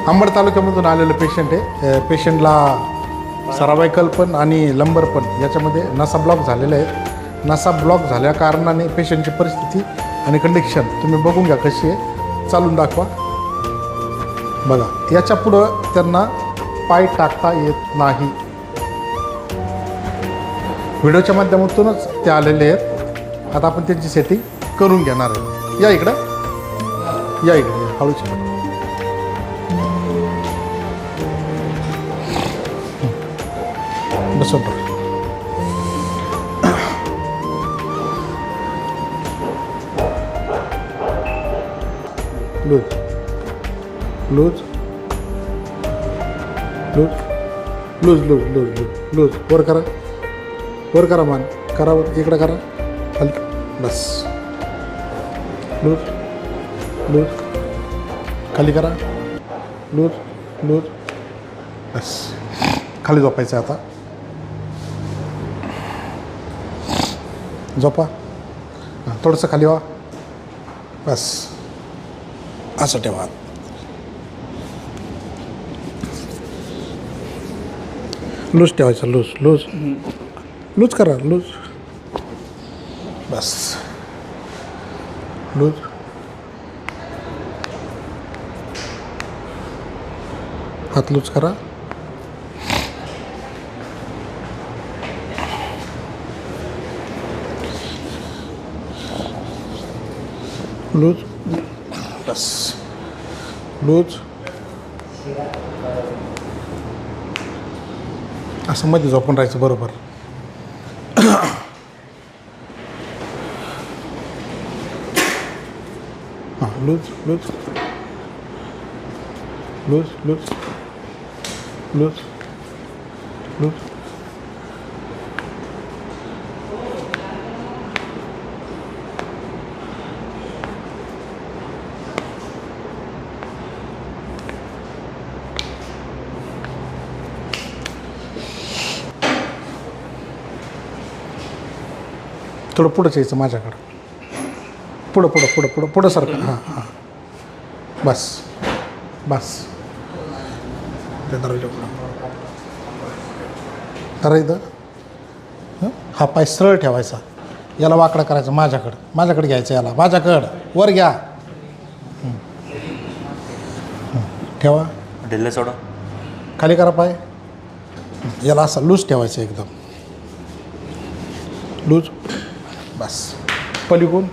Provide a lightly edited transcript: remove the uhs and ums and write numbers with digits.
अंबड तालुक्यामधून आलेलं पेशंट आहे. पेशंटला सर्वायकल पण आणि लंबर पण याच्यामध्ये नसा ब्लॉक झालेले आहेत. नसा ब्लॉक झाल्या कारणाने पेशंटची परिस्थिती आणि कंडिशन तुम्ही बघून घ्या कशी आहे. चालून दाखवा. बघा, याच्या पुढं त्यांना पाय टाकता येत नाही. व्हिडिओच्या माध्यमातूनच ते आलेले आहेत. आता आपण त्यांची सेटिंग करून घेणार आहे. या इकडं, या इकडे, हळूच बसून loose loose loose loose loose loose loose loose वर करा, वर करा, मान करा, वर इकडं करा, खाली बस. लूज लूज खाली करा, लूज लूज बस. खाली झोपायचं आता. झोपा. थोडंसं खाली व्हा. बस असं ठेवा. लूज ठेवायचं. लूज लूज लूज करा. लूज बस. लूज हात लूज करा. लूज बस. लूज असं मध्ये झोपून राहायचं बरोबर. हां, loose loose loose loose loose loose. थोडं पुढंच यायचं माझ्याकडं. पुढं पुढं पुढं पुढं पुढं सारखं. हां हां बस बस. ते दरवाजा पुढं तर इथं हा पाय सरळ ठेवायचा. याला वाकडा करायचा माझ्याकडं. माझ्याकडे घ्यायचं. याला माझ्याकडं वर घ्या. ठेवा. ढिल्ले सोडा. खाली करा पाय. याला असं लूज ठेवायचं एकदम. लूज बस. पलीकडून